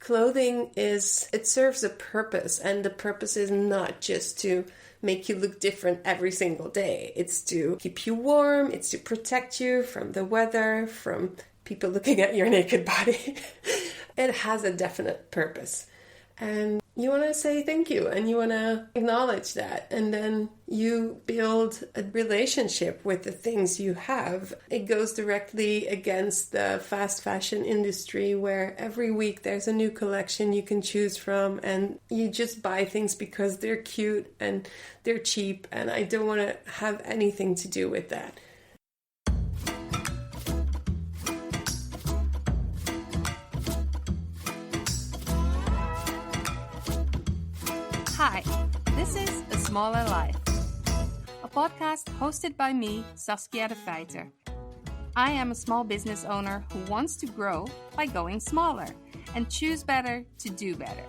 Clothing it serves a purpose, and the purpose is not just to make you look different every single day. It's to keep you warm, it's to protect you from the weather, from people looking at your naked body. It has a definite purpose. And you want to say thank you, and you want to acknowledge that, and then you build a relationship with the things you have. It goes directly against the fast fashion industry, where every week there's a new collection you can choose from, and you just buy things because they're cute and they're cheap, and I don't want to have anything to do with that. Hi, this is A Smaller Life, a podcast hosted by me, Saskia de Feiter. I am a small business owner who wants to grow by going smaller and choose better to do better.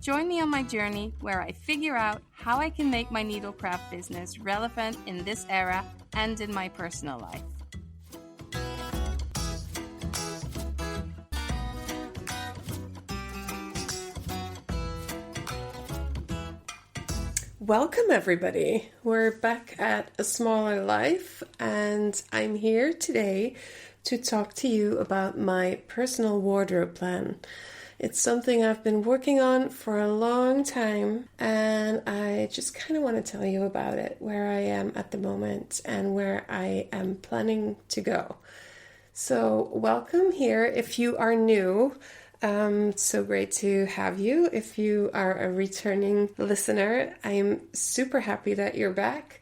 Join me on my journey where I figure out how I can make my needlecraft business relevant in this era and in my personal life. Welcome everybody. We're back at A Smaller Life, and I'm here today to talk to you about my personal wardrobe plan. It's something I've been working on for a long time, and I just kind of want to tell you about it, where I am at the moment and where I am planning to go. So welcome here if you are new. So great to have you. If you are a returning listener, I'm super happy that you're back.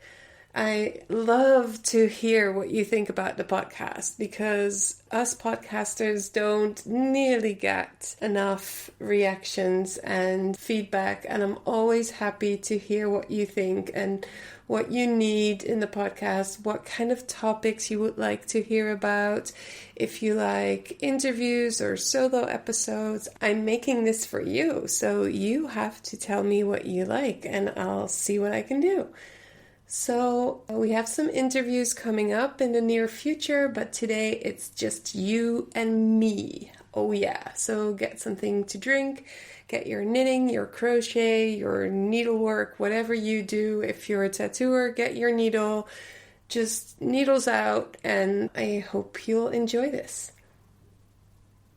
I love to hear what you think about the podcast, because us podcasters don't nearly get enough reactions and feedback, and I'm always happy to hear what you think and what you need in the podcast, what kind of topics you would like to hear about. If you like interviews or solo episodes, I'm making this for you. So you have to tell me what you like, and I'll see what I can do. So we have some interviews coming up in the near future, but today it's just you and me. Oh yeah, so get something to drink, get your knitting, your crochet, your needlework, whatever you do. If you're a tattooer, get your needle, just needles out, and I hope you'll enjoy this.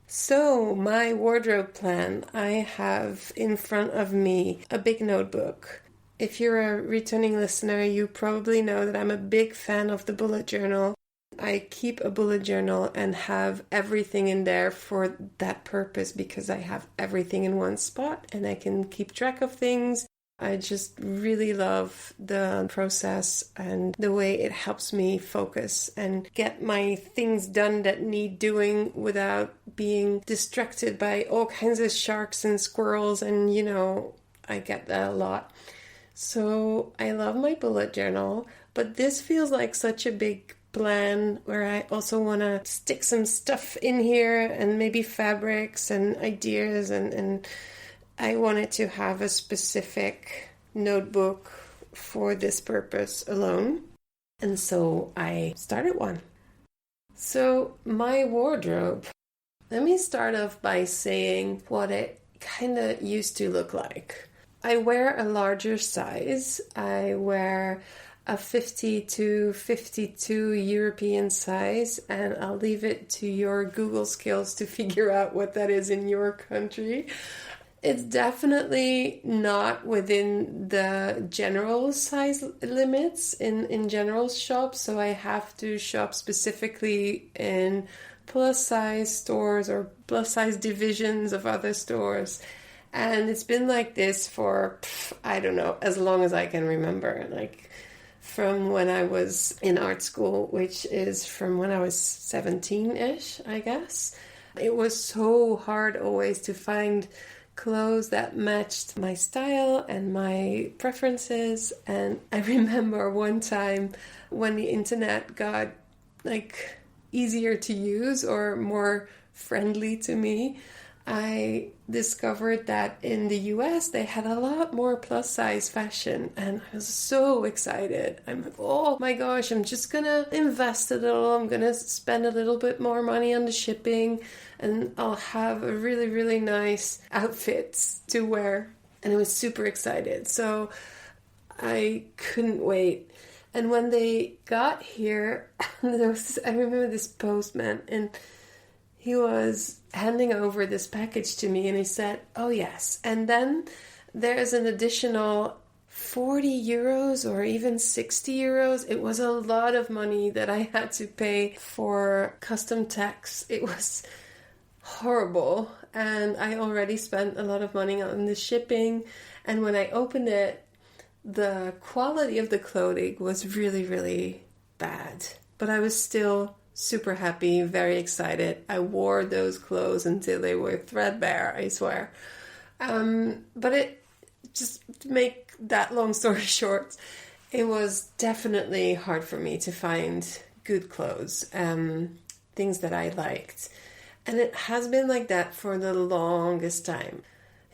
So my wardrobe plan, I have in front of me a big notebook. If you're a returning listener, you probably know that I'm a big fan of the bullet journal. I keep a bullet journal and have everything in there for that purpose, because I have everything in one spot and I can keep track of things. I just really love the process and the way it helps me focus and get my things done that need doing without being distracted by all kinds of sharks and squirrels, and I get that a lot. So I love my bullet journal, but this feels like such a big plan where I also want to stick some stuff in here and maybe fabrics and ideas, and I wanted to have a specific notebook for this purpose alone. And so I started one. So my wardrobe, let me start off by saying what it kind of used to look like. I wear a larger size. I wear a 50 to 52 European size, and I'll leave it to your Google skills to figure out what that is in your country. It's definitely not within the general size limits in general shops, so I have to shop specifically in plus size stores or plus size divisions of other stores. And it's been like this for, I don't know, as long as I can remember. Like from when I was in art school, which is from when I was 17-ish, I guess. It was so hard always to find clothes that matched my style and my preferences. And I remember one time when the internet got easier to use or more friendly to me, I discovered that in the US they had a lot more plus size fashion, and I was so excited. I'm like, oh my gosh, I'm just gonna invest a little. I'm gonna spend a little bit more money on the shipping, and I'll have a really, really nice outfits to wear. And I was super excited. So I couldn't wait. And when they got here, I remember this postman, and he was handing over this package to me, and he said, oh yes, and then there's an additional 40 euros or even 60 euros. It was a lot of money that I had to pay for custom tax. It was horrible, and I already spent a lot of money on the shipping, and when I opened it, the quality of the clothing was really, really bad, but I was still super happy, very excited. I wore those clothes until they were threadbare, I swear. But it, just to make that long story short, it was definitely hard for me to find good clothes, things that I liked. And it has been like that for the longest time.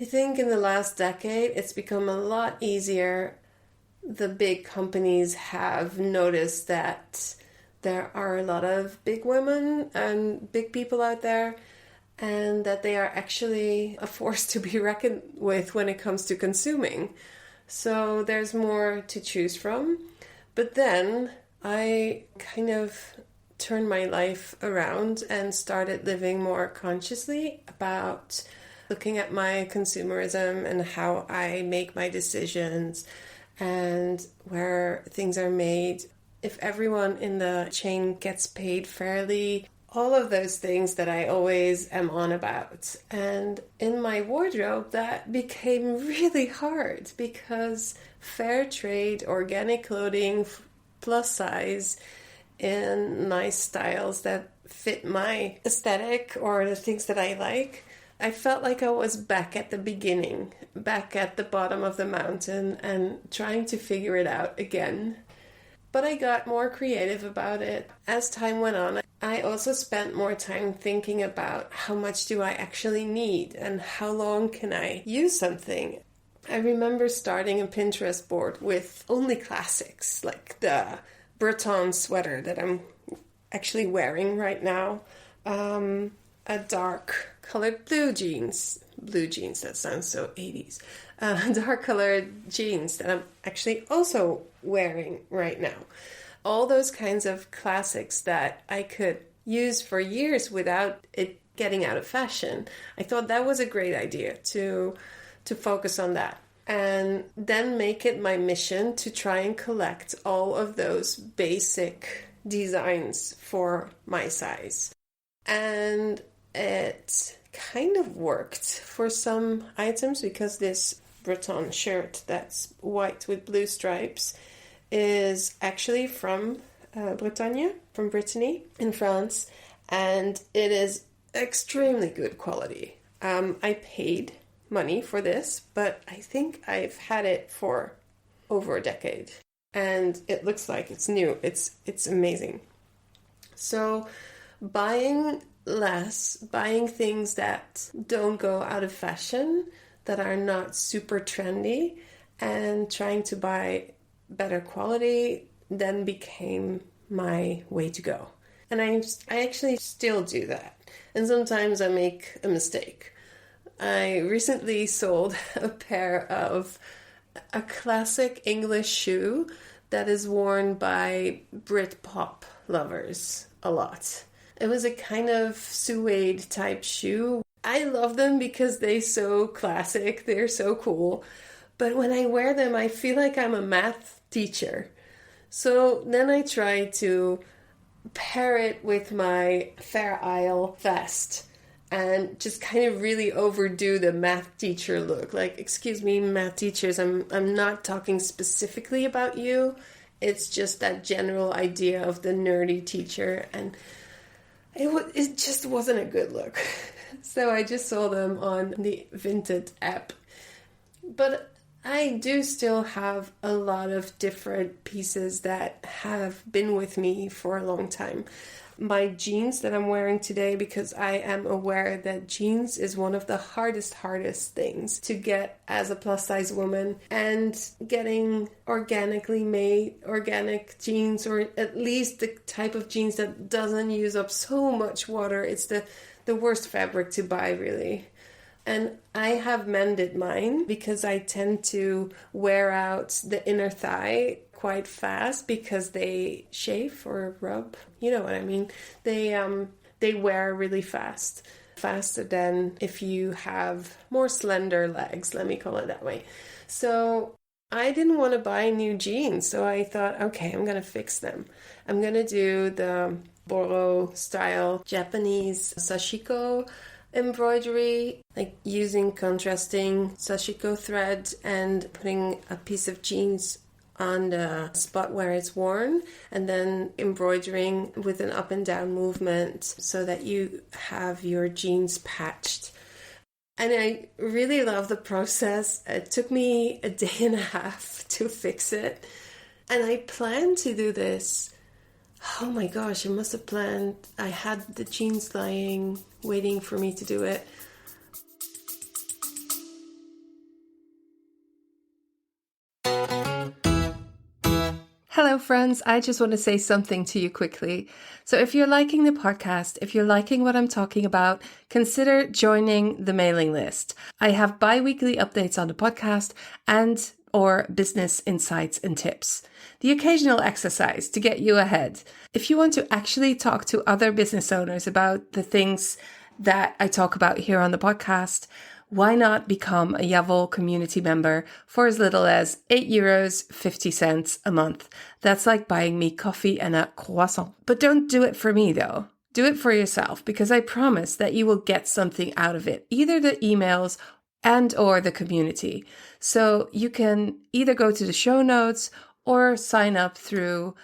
I think in the last decade, it's become a lot easier. The big companies have noticed that there are a lot of big women and big people out there, and that they are actually a force to be reckoned with when it comes to consuming. So there's more to choose from. But then I kind of turned my life around and started living more consciously about looking at my consumerism and how I make my decisions and where things are made. If everyone in the chain gets paid fairly, all of those things that I always am on about. And in my wardrobe, that became really hard because fair trade, organic clothing, plus size, in nice styles that fit my aesthetic or the things that I like, I felt like I was back at the beginning, back at the bottom of the mountain and trying to figure it out again. But I got more creative about it. As time went on, I also spent more time thinking about how much do I actually need and how long can I use something. I remember starting a Pinterest board with only classics, like the Breton sweater that I'm actually wearing right now, a dark colored blue jeans, that sounds so 80s, dark colored jeans that I'm actually also wearing right now. All those kinds of classics that I could use for years without it getting out of fashion. I thought that was a great idea to focus on that. And then make it my mission to try and collect all of those basic designs for my size. And it kind of worked for some items because this Breton shirt that's white with blue stripes is actually from Bretagne, from Brittany in France, and it is extremely good quality. I paid money for this, but I think I've had it for over a decade, and it looks like it's new. It's amazing. So buying less, buying things that don't go out of fashion, that are not super trendy, and trying to buy better quality then became my way to go. And I actually still do that. And sometimes I make a mistake. I recently sold a pair of a classic English shoe that is worn by Britpop lovers a lot. It was a kind of suede type shoe. I love them because they're so classic, they're so cool. But when I wear them, I feel like I'm a math teacher. So then I try to pair it with my Fair Isle vest and just kind of really overdo the math teacher look. Like, excuse me, math teachers, I'm not talking specifically about you. It's just that general idea of the nerdy teacher, and it just wasn't a good look. So I just saw them on the Vinted app. But I do still have a lot of different pieces that have been with me for a long time. my jeans that I'm wearing today because I am aware that jeans is one of the hardest things to get as a plus size woman, and getting organically made organic jeans, or at least the type of jeans that doesn't use up so much water, it's the worst fabric to buy, really. And I have mended mine because I tend to wear out the inner thigh quite fast because they chafe or rub. You know what I mean? They wear really fast. Faster than if you have more slender legs, let me call it that way. So I didn't want to buy new jeans. So I thought, okay, I'm going to fix them. I'm going to do the Boro style Japanese sashiko embroidery, like using contrasting sashiko thread and putting a piece of jeans on the spot where it's worn, and then embroidering with an up and down movement so that you have your jeans patched. And I really love the process. It took me a day and a half to fix it. And I planned to do this. Oh my gosh, I must have planned. I had the jeans lying, waiting for me to do it. Hello, friends. I just want to say something to you quickly. So if you're liking the podcast, if you're liking what I'm talking about, consider joining the mailing list. I have bi-weekly updates on the podcast and or business insights and tips. The occasional exercise to get you ahead. If you want to actually talk to other business owners about the things that I talk about here on the podcast, why not become a Yavol community member for as little as €8.50 a month? That's like buying me coffee and a croissant. But don't do it for me though. Do it for yourself, because I promise that you will get something out of it, either the emails and or the community. So you can either go to the show notes or sign up through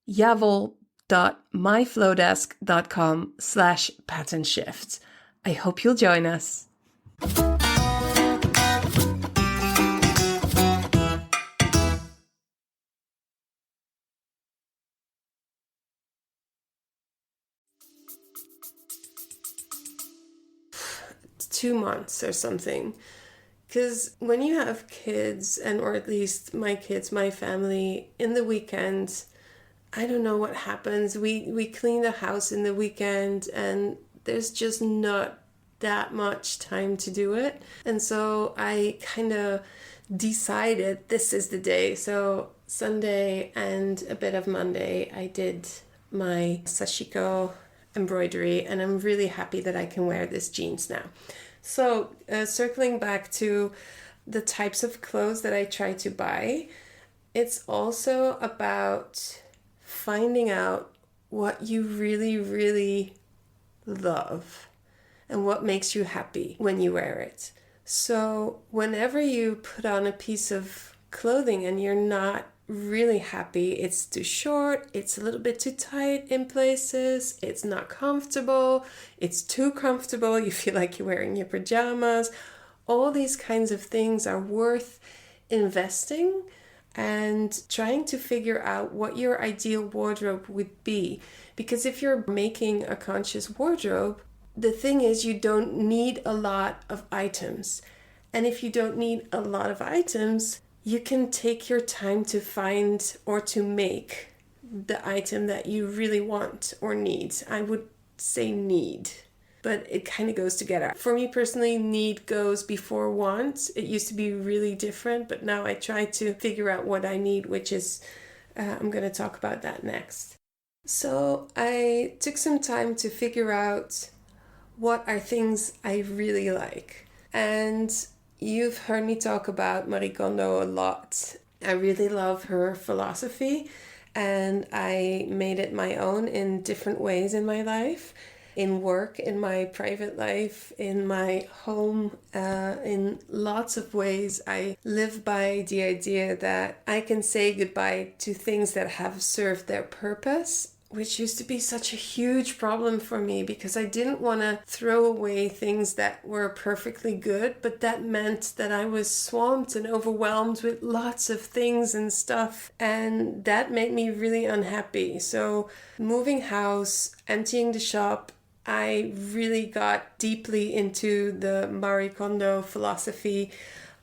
yavol.myflowdesk.com/pattern shift. I hope you'll join us. Two months or something. Because when you have kids, or at least my kids, my family, in the weekend, I don't know what happens. We clean the house in the weekend and there's just not that much time to do it. And so I kind of decided this is the day. So Sunday and a bit of Monday, I did my sashiko embroidery, and I'm really happy that I can wear this jeans now. So circling back to the types of clothes that I try to buy, it's also about finding out what you really, really love and what makes you happy when you wear it. So whenever you put on a piece of clothing and you're not really happy, it's too short, it's a little bit too tight in places, it's not comfortable, it's too comfortable, you feel like you're wearing your pajamas, all these kinds of things are worth investing and trying to figure out what your ideal wardrobe would be. Because if you're making a conscious wardrobe, the thing is you don't need a lot of items. And if you don't need a lot of items, you can take your time to find or to make the item that you really want or need. I would say need, but it kind of goes together. For me personally, need goes before want. It used to be really different, but now I try to figure out what I need, which is, I'm going to talk about that next. So I took some time to figure out what are things I really like. And you've heard me talk about Marie Kondo a lot. I really love her philosophy, and I made it my own in different ways in my life, in work, in my private life, in my home, in lots of ways. I live by the idea that I can say goodbye to things that have served their purpose which used to be such a huge problem for me because I didn't want to throw away things that were perfectly good, but that meant that I was swamped and overwhelmed with lots of things and stuff, and that made me really unhappy. So moving house, emptying the shop, I really got deeply into the Marie Kondo philosophy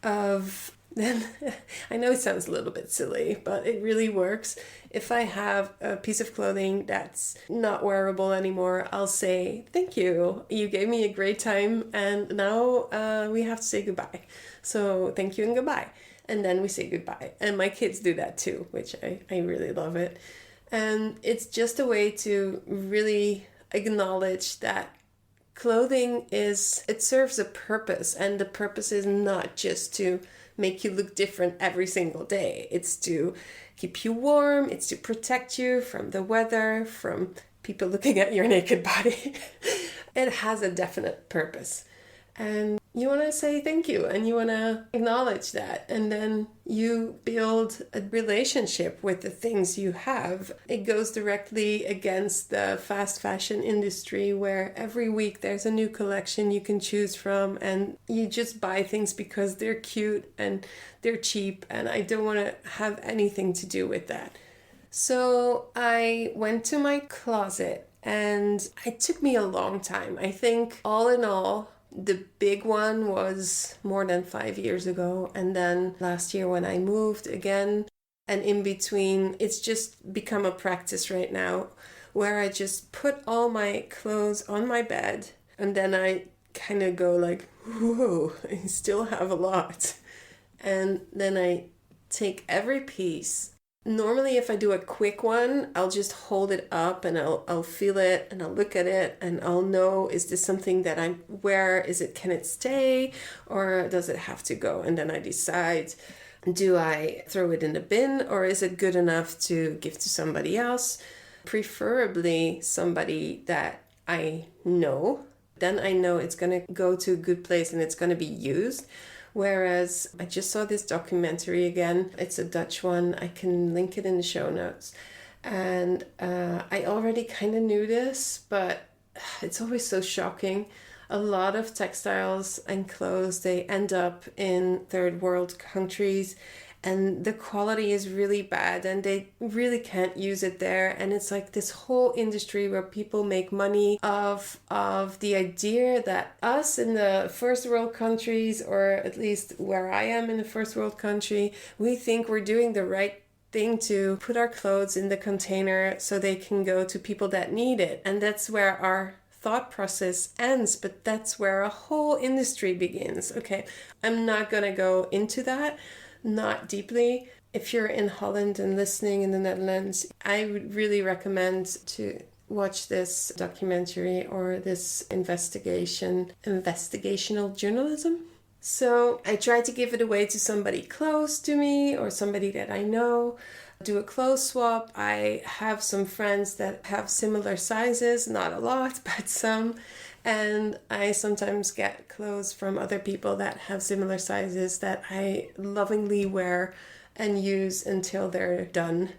of then I know it sounds a little bit silly, but it really works. If I have a piece of clothing that's not wearable anymore, I'll say, thank you. You gave me a great time and now we have to say goodbye. So thank you and goodbye. And then we say goodbye. And my kids do that too, which I really love it. And it's just a way to really acknowledge that clothing it serves a purpose, and the purpose is not just to make you look different every single day. It's to keep you warm, it's to protect you from the weather, from people looking at your naked body. It has a definite purpose. And you want to say thank you and you want to acknowledge that. And then you build a relationship with the things you have. It goes directly against the fast fashion industry where every week there's a new collection you can choose from and you just buy things because they're cute and they're cheap. And I don't want to have anything to do with that. So I went to my closet and it took me a long time. I think all in all, the big one was more than 5 years ago. And then last year when I moved again, and in between, it's just become a practice right now where I just put all my clothes on my bed and then I kind of go like, whoa, I still have a lot. And then I take every piece. Normally, if I do a quick one, I'll just hold it up and I'll feel it and I'll look at it and I'll know, is this something that I wear? Can it stay or does it have to go? And then I decide, do I throw it in the bin or is it good enough to give to somebody else? Preferably somebody that I know. Then I know it's going to go to a good place and it's going to be used. Whereas I just saw this documentary again. It's a Dutch one. I can link it in the show notes. And I already kind of knew this, but it's always so shocking. A lot of textiles and clothes, they end up in third world countries and the quality is really bad and they really can't use it there. And it's like this whole industry where people make money of the idea that us in the first world countries, or at least where I am in the first world country, we think we're doing the right thing to put our clothes in the container so they can go to people that need it. And that's where our thought process ends, but that's where a whole industry begins. Okay, I'm not gonna go into that. Not deeply. If you're in Holland and listening in the Netherlands, I would really recommend to watch this documentary or this investigational journalism. So I try to give it away to somebody close to me or somebody that I know. Do a clothes swap. I have some friends that have similar sizes, not a lot, but some. And I sometimes get clothes from other people that have similar sizes that I lovingly wear and use until they're done.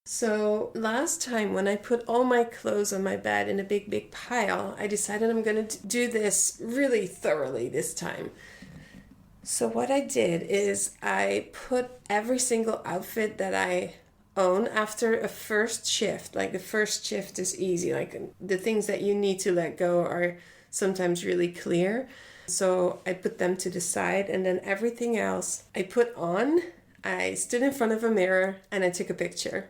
So last time when I put all my clothes on my bed in a big pile, I decided I'm going to do this really thoroughly this time. So what I did is I put every single outfit that I own after a first shift. Like the first shift is easy. Like the things that you need to let go are sometimes really clear. So I put them to the side and then everything else I put on. I stood in front of a mirror and I took a picture.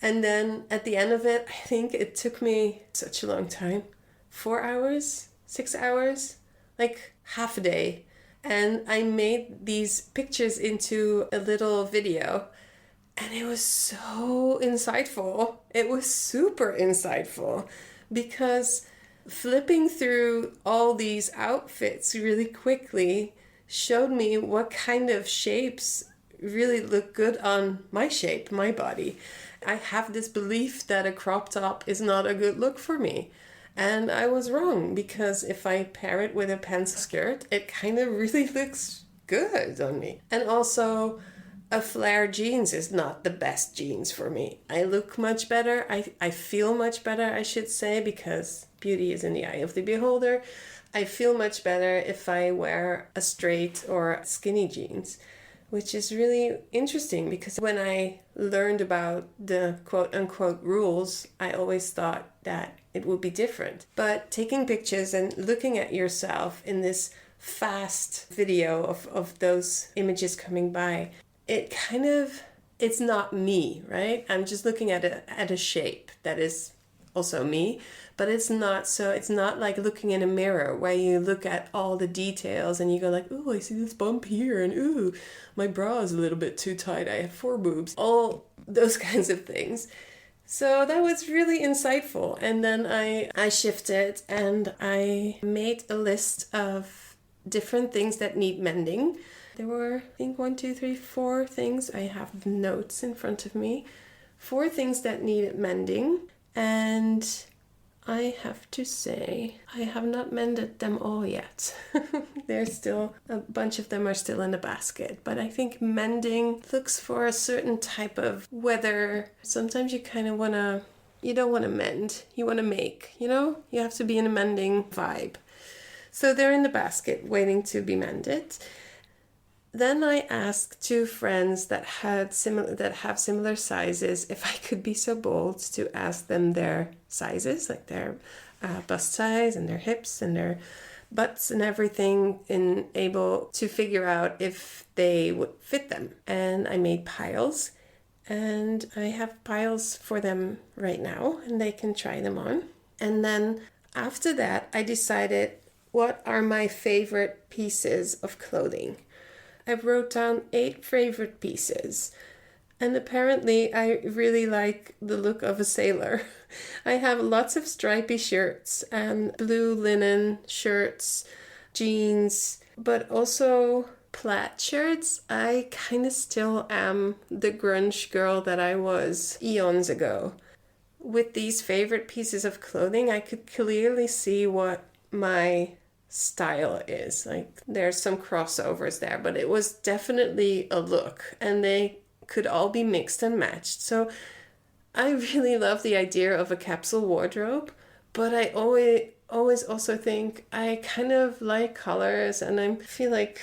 And then at the end of it, I think it took me such a long time. 4 hours, 6 hours, like half a day. And I made these pictures into a little video. And it was so insightful. It was super insightful because flipping through all these outfits really quickly showed me what kind of shapes really look good on my shape, my body. I have this belief that a crop top is not a good look for me. And I was wrong because if I pair it with a pencil skirt, it kind of really looks good on me. And also, a flare jeans is not the best jeans for me. I look much better. I feel much better, I should say, because beauty is in the eye of the beholder. I feel much better if I wear a straight or skinny jeans, which is really interesting because when I learned about the quote unquote rules, I always thought that it would be different. But taking pictures and looking at yourself in this fast video of those images coming by, it's not me, right? I'm just looking at a shape that is also me, but it's not like looking in a mirror where you look at all the details and you go like, ooh, I see this bump here, and ooh, my bra is a little bit too tight, I have 4 boobs, all those kinds of things. So that was really insightful. And then I shifted and I made a list of different things that need mending. There were, I think, 1, 2, 3, 4 things. I have notes in front of me. 4 things that needed mending. And I have to say, I have not mended them all yet. There's still, a bunch of them are still in the basket. But I think mending looks for a certain type of weather. Sometimes you kind of you don't want to mend. You want to make, You have to be in a mending vibe. So they're in the basket waiting to be mended. Then I asked 2 friends that have similar sizes if I could be so bold to ask them their sizes, like their bust size and their hips and their butts and everything, and able to figure out if they would fit them. And I made piles, and I have piles for them right now, and they can try them on. And then after that, I decided what are my favorite pieces of clothing. I wrote down 8 favorite pieces, and apparently I really like the look of a sailor. I have lots of stripy shirts and blue linen shirts, jeans, but also plaid shirts. I kind of still am the grunge girl that I was eons ago. With these favorite pieces of clothing, I could clearly see what my style is. Like, there's some crossovers there, but it was definitely a look, and they could all be mixed and matched. So I really love the idea of a capsule wardrobe, but I always also think I kind of like colors, and I feel like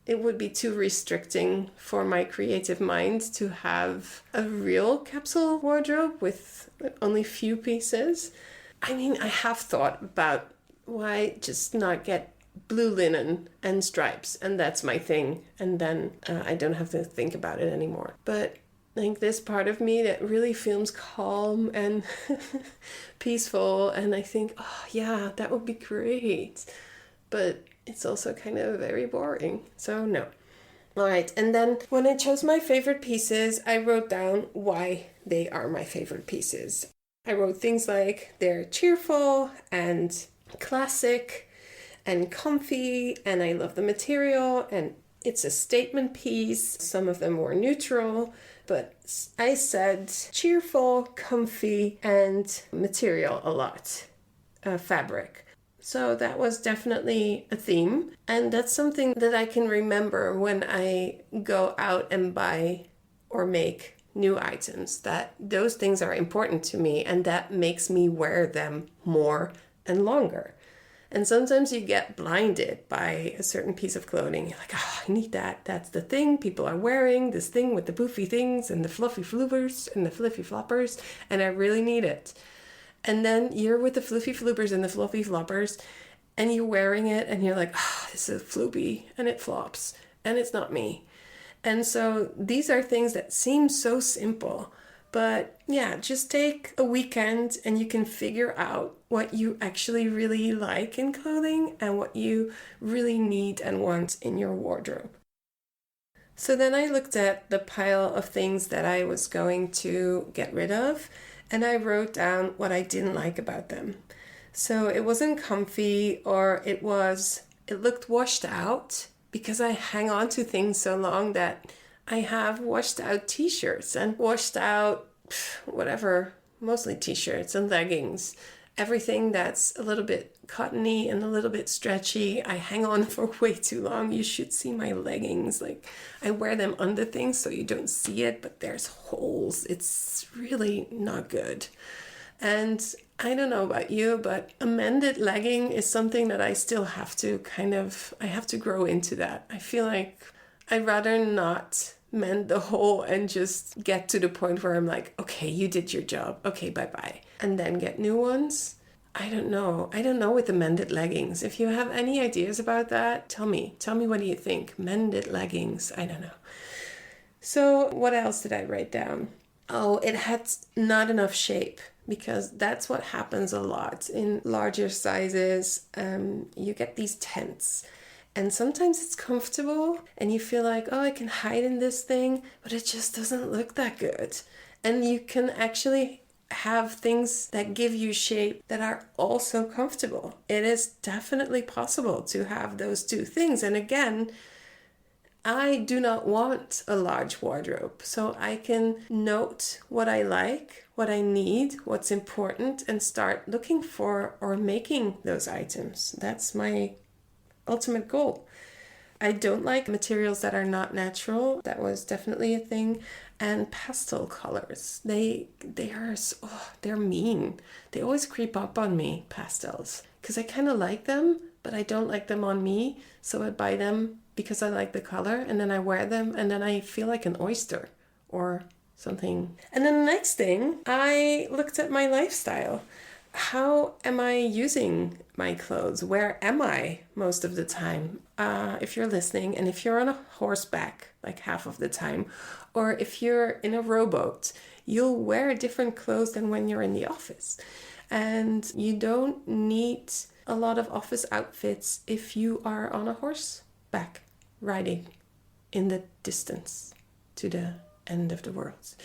it would be too restricting for my creative mind to have a real capsule wardrobe with only few pieces. I mean, I have thought about why just not get blue linen and stripes, and that's my thing, and then I don't have to think about it anymore. But I think this part of me that really feels calm and peaceful, and I think, oh yeah, that would be great, but it's also kind of very boring, so no. All right, and then when I chose my favorite pieces, I wrote down why they are my favorite pieces. I wrote things like they're cheerful and classic and comfy, and I love the material, and it's a statement piece. Some of them were neutral, but I said cheerful, comfy, and material a lot, fabric. So that was definitely a theme, and that's something that I can remember when I go out and buy or make new items, that those things are important to me, and that makes me wear them more and longer. And sometimes you get blinded by a certain piece of clothing. You're like, oh, I need that. That's the thing people are wearing, this thing with the poofy things and the fluffy floopers and the fluffy floppers, and I really need it. And then you're with the fluffy floopers and the fluffy floppers, and you're wearing it, and you're like, oh, this is floopy, and it flops, and it's not me. And so these are things that seem so simple, but yeah, just take a weekend and you can figure out what you actually really like in clothing and what you really need and want in your wardrobe. So then I looked at the pile of things that I was going to get rid of, and I wrote down what I didn't like about them. So it wasn't comfy, or it looked washed out, because I hang on to things so long that I have washed out t-shirts and washed out whatever, mostly t-shirts and leggings Everything that's a little bit cottony and a little bit stretchy, I hang on for way too long. You should see my leggings. Like, I wear them under things so you don't see it, but there's holes. It's really not good. And I don't know about you, but a mended legging is something that I still have to I have to grow into that. I feel like I'd rather not mend the hole and just get to the point where I'm like, okay, you did your job. Okay, bye-bye. And then get new ones. I don't know. I don't know with the mended leggings. If you have any ideas about that, tell me. Tell me, what do you think? Mended leggings. I don't know. So what else did I write down? Oh, it had not enough shape, because that's what happens a lot in larger sizes. You get these tents. And sometimes it's comfortable and you feel like, oh, I can hide in this thing, but it just doesn't look that good. And you can actually have things that give you shape that are also comfortable. It is definitely possible to have those two things. And again, I do not want a large wardrobe, so I can note what I like, what I need, what's important, and start looking for or making those items. That's my ultimate goal. I don't like materials that are not natural. That was definitely a thing. And pastel colors. They're mean. They always creep up on me, pastels. Because I kind of like them, but I don't like them on me. So I buy them because I like the color, and then I wear them, and then I feel like an oyster or something. And then the next thing, I looked at my lifestyle. How am I using my clothes? Where am I most of the time? If you're listening, and if you're on a horseback like half of the time, or if you're in a rowboat, you'll wear different clothes than when you're in the office. And you don't need a lot of office outfits if you are on a horseback riding in the distance to the end of the world.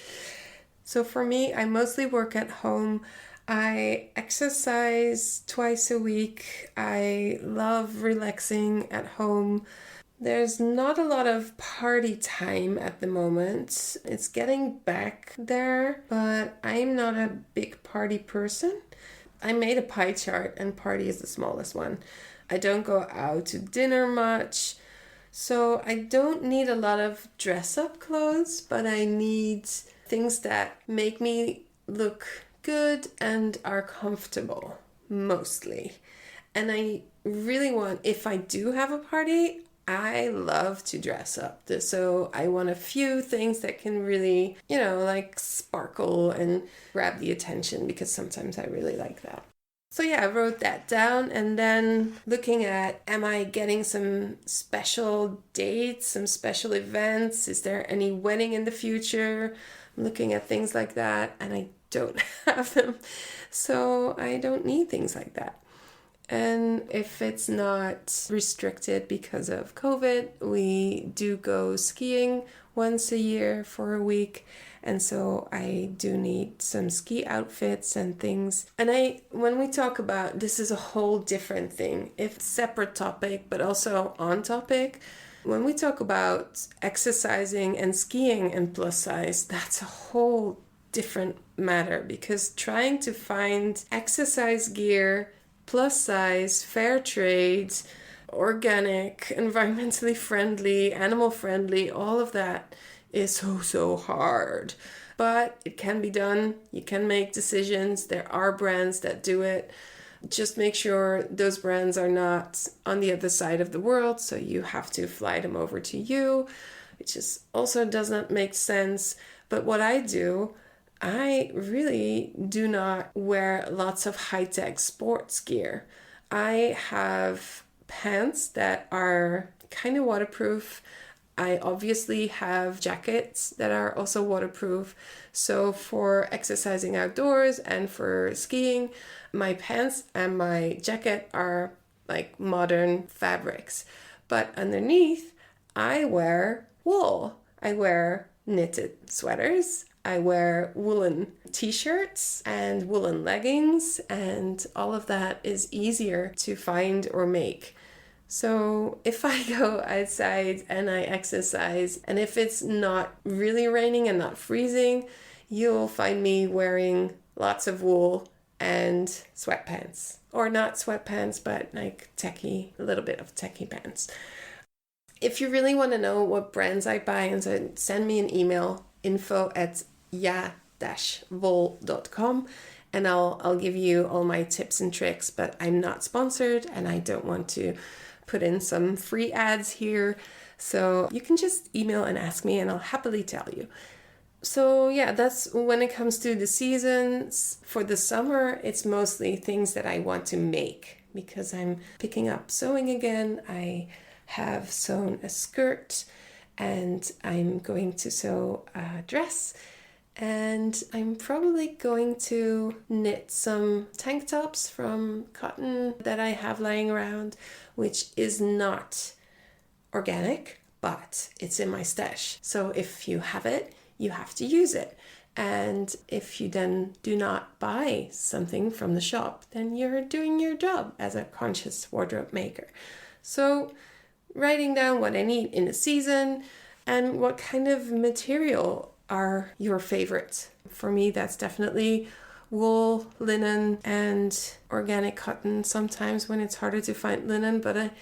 So for me, I mostly work at home. I exercise twice a week. I love relaxing at home. There's not a lot of party time at the moment. It's getting back there, but I'm not a big party person. I made a pie chart and party is the smallest one. I don't go out to dinner much, so I don't need a lot of dress-up clothes, but I need things that make me look good and are comfortable, mostly. And I really want, if I do have a party, I love to dress up. So I want a few things that can really, like sparkle and grab the attention, because sometimes I really like that. So yeah, I wrote that down, and then looking at, am I getting some special dates, some special events? Is there any wedding in the future? I'm looking at things like that, and I don't have them. So I don't need things like that. And if it's not restricted because of COVID, we do go skiing once a year for a week. And so I do need some ski outfits and things. And when we talk about, this is a whole different thing. It's a separate topic, but also on topic. When we talk about exercising and skiing and plus size, that's a whole different matter, because trying to find exercise gear, plus size, fair trade, organic, environmentally friendly, animal friendly, all of that is so hard. But it can be done. You can make decisions. There are brands that do it. Just make sure those brands are not on the other side of the world, so you have to fly them over to you, which just also does not make sense. But what I do, I really do not wear lots of high-tech sports gear. I have pants that are kind of waterproof. I obviously have jackets that are also waterproof. So for exercising outdoors and for skiing, my pants and my jacket are like modern fabrics. But underneath, I wear wool. I wear knitted sweaters. I wear woolen t-shirts and woolen leggings, and all of that is easier to find or make. So if I go outside and I exercise, and if it's not really raining and not freezing, you'll find me wearing lots of wool and sweatpants. Or not sweatpants, but like techie, a little bit of techie pants. If you really want to know what brands I buy, and so send me an email, info@ja-vol.com, and I'll give you all my tips and tricks, but I'm not sponsored and I don't want to put in some free ads here. So you can just email and ask me and I'll happily tell you. So yeah, that's when it comes to the seasons. For the summer, it's mostly things that I want to make because I'm picking up sewing again. I have sewn a skirt and I'm going to sew a dress, and I'm probably going to knit some tank tops from cotton that I have lying around, which is not organic, but it's in my stash. So if you have it, you have to use it. And if you then do not buy something from the shop, then you're doing your job as a conscious wardrobe maker. So writing down what I need in a season and what kind of material are your favorites. For me, that's definitely wool, linen, and organic cotton sometimes when it's harder to find linen, but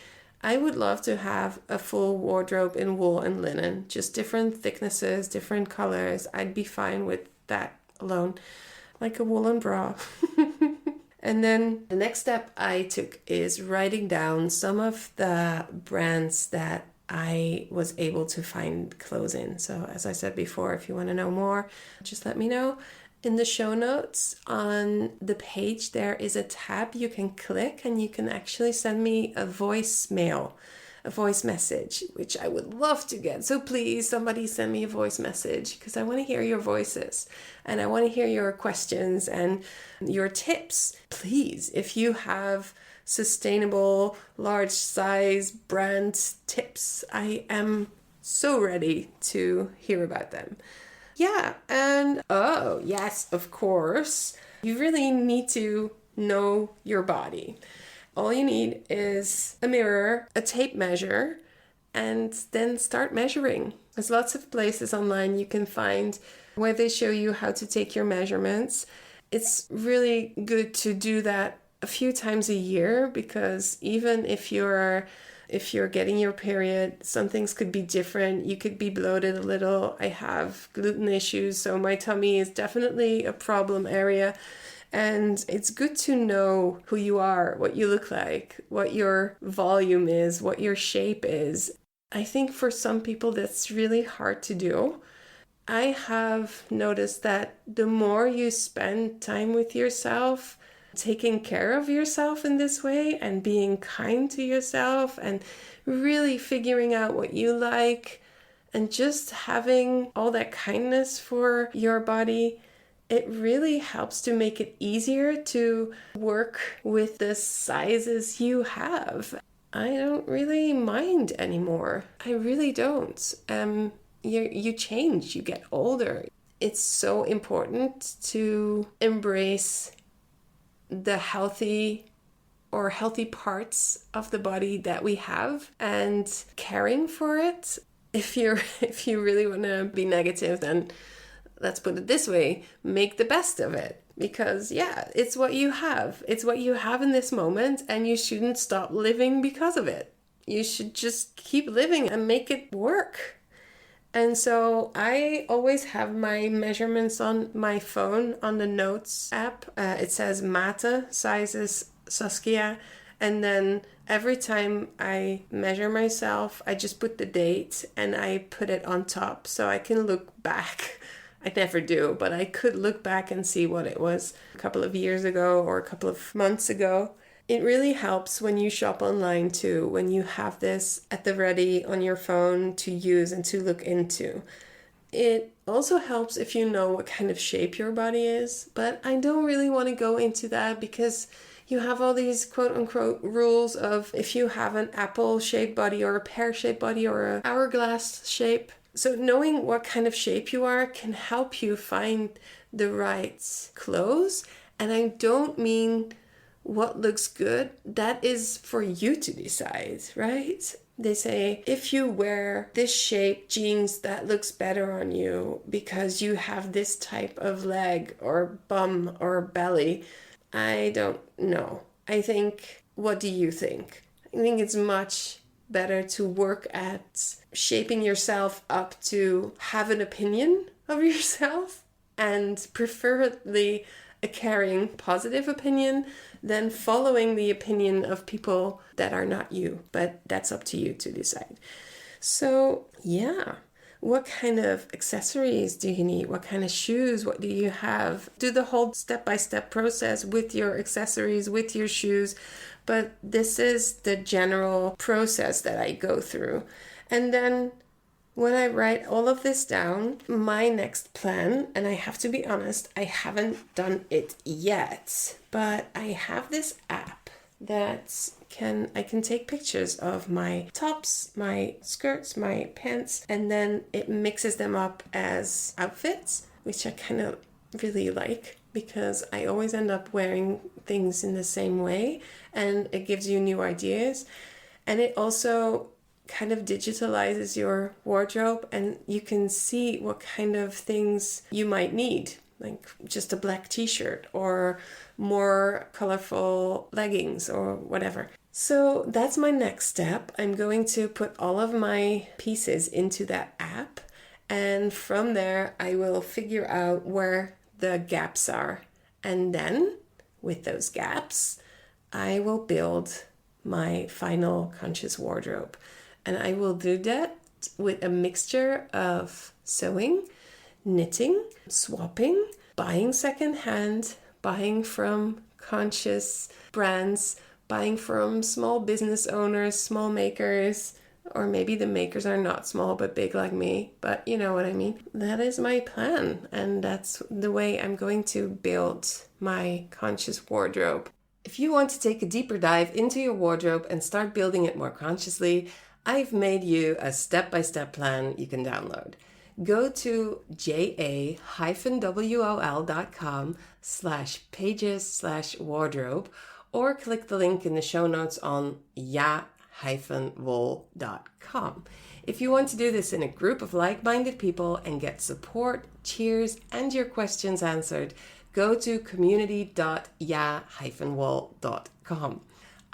I would love to have a full wardrobe in wool and linen, just different thicknesses, different colors. I'd be fine with that alone, like a woolen bra. And then the next step I took is writing down some of the brands that I was able to find clothes in. So as I said before, if you want to know more, just let me know. In the show notes on the page, there is a tab you can click and you can actually send me a voicemail, a voice message, which I would love to get. So please, somebody send me a voice message because I want to hear your voices and I want to hear your questions and your tips. Please, if you have sustainable, large size brand tips, I am so ready to hear about them. Yeah, and oh, yes, of course, you really need to know your body. All you need is a mirror, a tape measure, and then start measuring. There's lots of places online you can find where they show you how to take your measurements. It's really good to do that a few times a year because even if you're getting your period, some things could be different. You could be bloated a little. I have gluten issues, so my tummy is definitely a problem area. And it's good to know who you are, what you look like, what your volume is, what your shape is. I think for some people that's really hard to do. I have noticed that the more you spend time with yourself, taking care of yourself in this way and being kind to yourself and really figuring out what you like and just having all that kindness for your body, it really helps to make it easier to work with the sizes you have. I don't really mind anymore. I really don't. You change, you get older. It's so important to embrace the healthy parts of the body that we have and caring for it. If you really want to be negative, then let's put it this way, make the best of it. Because yeah, it's what you have. It's what you have in this moment, and you shouldn't stop living because of it. You should just keep living and make it work. And so I always have my measurements on my phone on the notes app. It says Mate, sizes Saskia. And then every time I measure myself, I just put the date and I put it on top so I can look back. I never do, but I could look back and see what it was a couple of years ago or a couple of months ago. It really helps when you shop online too, when you have this at the ready on your phone to use and to look into. It also helps if you know what kind of shape your body is, but I don't really want to go into that because you have all these quote-unquote rules of if you have an apple-shaped body or a pear-shaped body or an hourglass shape. So knowing what kind of shape you are can help you find the right clothes. And I don't mean what looks good. That is for you to decide, right? They say if you wear this shape jeans, that looks better on you because you have this type of leg or bum or belly. I don't know. What do you think? I think it's much better to work at shaping yourself up to have an opinion of yourself, and preferably a caring, positive opinion, than following the opinion of people that are not you. But that's up to you to decide. So, yeah. What kind of accessories do you need? What kind of shoes? What do you have? Do the whole step-by-step process with your accessories, with your shoes. But this is the general process that I go through. And then when I write all of this down, my next plan, and I have to be honest, I haven't done it yet, but I have this app that I can take pictures of my tops, my skirts, my pants, and then it mixes them up as outfits, which I kind of really like because I always end up wearing things in the same way, and it gives you new ideas. And it also kind of digitalizes your wardrobe, and you can see what kind of things you might need, like just a black t-shirt or more colorful leggings or whatever. So that's my next step. I'm going to put all of my pieces into that app, and from there I will figure out where the gaps are. And then with those gaps, I will build my final conscious wardrobe. And I will do that with a mixture of sewing, knitting, swapping, buying secondhand, buying from conscious brands, buying from small business owners, small makers, or maybe the makers are not small but big like me, but you know what I mean. That is my plan, and that's the way I'm going to build my conscious wardrobe. If you want to take a deeper dive into your wardrobe and start building it more consciously, I've made you a step-by-step plan you can download. Go to ja-wol.com/pages/wardrobe or click the link in the show notes on ja-wol.com. If you want to do this in a group of like-minded people and get support, cheers, and your questions answered, go to community.ja-wol.com.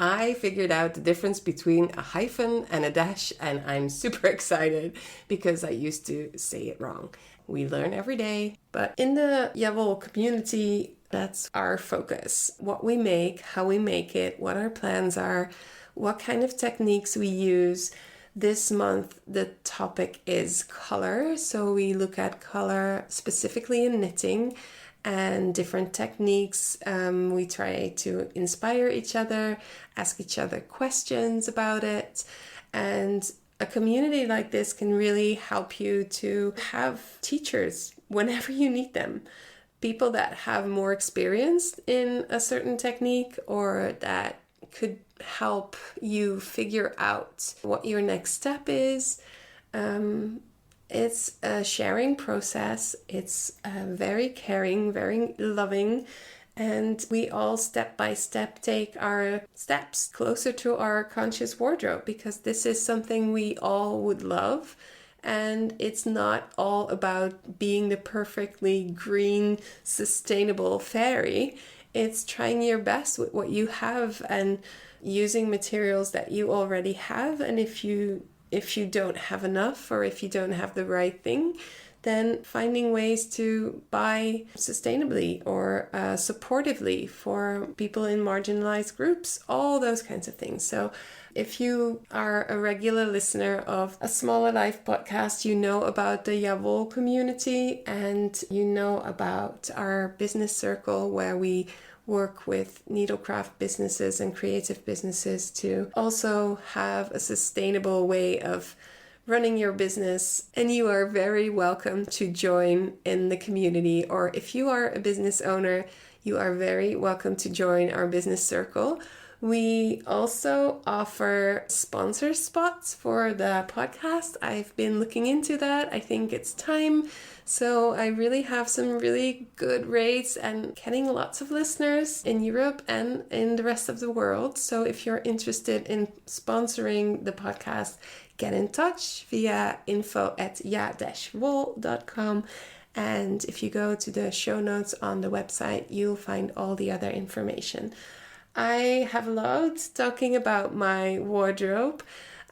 I figured out the difference between a hyphen and a dash, and I'm super excited because I used to say it wrong. We learn every day, but in the Ja-Wol community, that's our focus. What we make, how we make it, what our plans are, what kind of techniques we use. This month, the topic is color, so we look at color specifically in knitting and different techniques. We try to inspire each other, ask each other questions about it. And a community like this can really help you to have teachers whenever you need them. People that have more experience in a certain technique or that could help you figure out what your next step is. It's a sharing process. It's very caring, very loving, and we all step by step take our steps closer to our conscious wardrobe, because this is something we all would love. And it's not all about being the perfectly green, sustainable fairy. It's trying your best with what you have and using materials that you already have. And if you don't have enough, or if you don't have the right thing, then finding ways to buy sustainably or supportively for people in marginalized groups, all those kinds of things. So if you are a regular listener of A Smaller Life podcast, you know about the Ja-Wol community, and you know about our business circle where we work with needlecraft businesses and creative businesses to also have a sustainable way of running your business. And you are very welcome to join in the community, or if you are a business owner, you are very welcome to join our business circle. We also offer sponsor spots for the podcast. I've been looking into that. I think it's time. So I really have some really good rates and getting lots of listeners in Europe and in the rest of the world. So if you're interested in sponsoring the podcast, get in touch via info@ja-wol.com. And if you go to the show notes on the website, you'll find all the other information. I have loved talking about my wardrobe.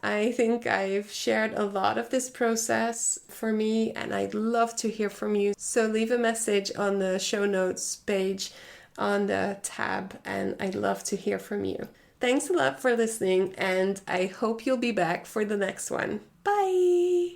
I think I've shared a lot of this process for me, and I'd love to hear from you. So leave a message on the show notes page on the tab, and I'd love to hear from you. Thanks a lot for listening, and I hope you'll be back for the next one. Bye!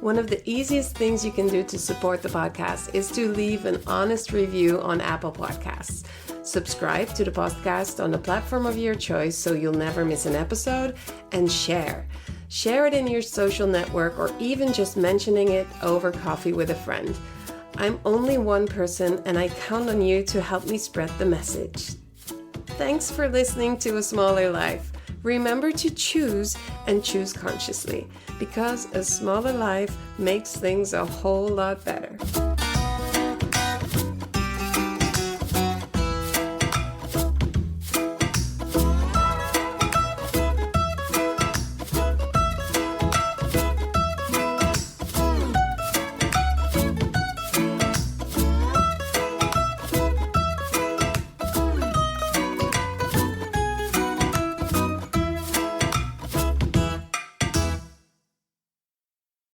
One of the easiest things you can do to support the podcast is to leave an honest review on Apple Podcasts. Subscribe to the podcast on the platform of your choice so you'll never miss an episode, and share. Share it in your social network or even just mentioning it over coffee with a friend. I'm only one person and I count on you to help me spread the message. Thanks for listening to A Smaller Life. Remember to choose and choose consciously, because a smaller life makes things a whole lot better.